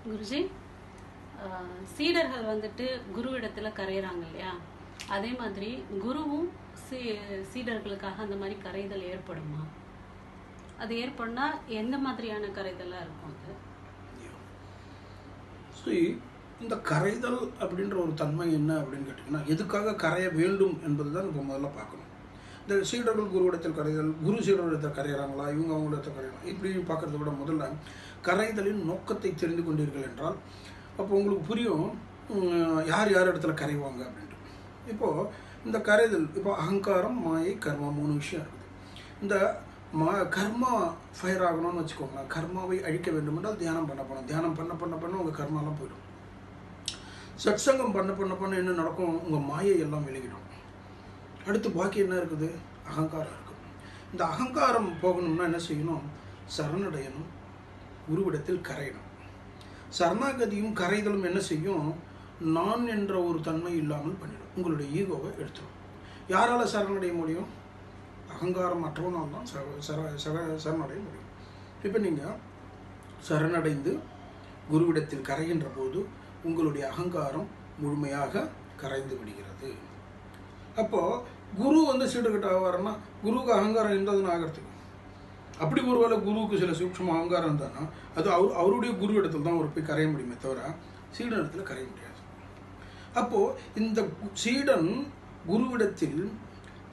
குருஜி, சீடர்கள் வந்துட்டு குருவிடத்துல கரையிறாங்க இல்லையா? அதே மாதிரி குருவும் சீடர்களுக்காக அந்த மாதிரி கரைதல் ஏற்படுமா? அது ஏற்படுனா எந்த மாதிரியான கரைதலா இருக்கும் அது? இந்த கரைதல் அப்படின்ற ஒரு தன்மை என்ன அப்படின்னு கேட்டிங்கன்னா, எதுக்காக கரைய வேண்டும் என்பது தான் இப்போ முதல்ல பார்க்கணும். இந்த சீடர்கள் குருவிடத்தில் கரைதல், குரு சீடரிடத்தில் கரையிறாங்களா, இவங்க அவங்களிடத்தில் கரையலாம், இப்படி பார்க்கறத விட முதல்ல கரைதலின் நோக்கத்தை தெரிந்து கொண்டீர்கள் என்றால் அப்போ உங்களுக்கு புரியும் யார் யார் இடத்துல கரைவாங்க அப்படின்ட்டு. இப்போது இந்த கரைதல், இப்போ அகங்காரம், மாயை, கர்மா, 3 விஷயம் இருக்குது. இந்த கர்மா ஃபயர் ஆகணும்னு வச்சுக்கோங்களேன். கர்மாவை அழிக்க வேண்டும் என்றால் தியானம் பண்ண போகணும். தியானம் பண்ண பண்ண பண்ண உங்கள் கர்மாலாம் போயிடும். சத்சங்கம் பண்ண பண்ண பண்ண என்ன நடக்கும்? உங்கள் மாயை எல்லாம் விலகிடும். அடுத்து பாக்கி என்ன இருக்குது? அகங்காரம் இருக்கும். இந்த அகங்காரம் போகணும்னா என்ன செய்யணும்? சரணடையணும், குருவிடத்தில் கரையணும். சரணாகதியும் கரைதலும் என்ன செய்யும்? நான் என்ற ஒரு தன்மை இல்லாமல் பண்ணிடும். உங்களுடைய ஈகோவை எடுத்துடும். யாரால் சரணடைய முடியும்? அகங்காரம் மற்றவனால் தான் சரணடைய முடியும். இப்போ நீங்கள் சரணடைந்து குருவிடத்தில் கரைகின்ற போது உங்களுடைய அகங்காரம் முழுமையாக கரைந்து விடுகிறது. அப்போது குரு சீடர்கிட்ட ஆவாருன்னா குருவுக்கு அகங்காரம் இருந்ததுன்னு ஆகிறதுக்கு. அப்படி ஒருவேளை குருவுக்கு சில சூக்ஷ்ம அகங்காரம் இருந்தான்னா அது அவருடைய குரு இடத்துல தான் அவர் போய் கரைய முடியுமே தவிர சீடன் இடத்துல கரைய முடியாது. அப்போது இந்த சீடன் குருவிடத்தில்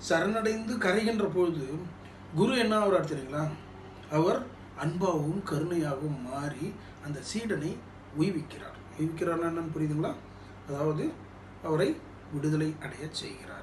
சரணடைந்து கரைகின்ற பொழுது குரு என்ன ஆகிறார் தெரியுங்களா? அவர் அன்பாகவும் கருணையாகவும் மாறி அந்த சீடனை உய்விக்கிறார். உய்விக்கிறார் என்னன்னு புரியுதுங்களா? அதாவது அவரை விடுதலை அடைய செய்கிறார்.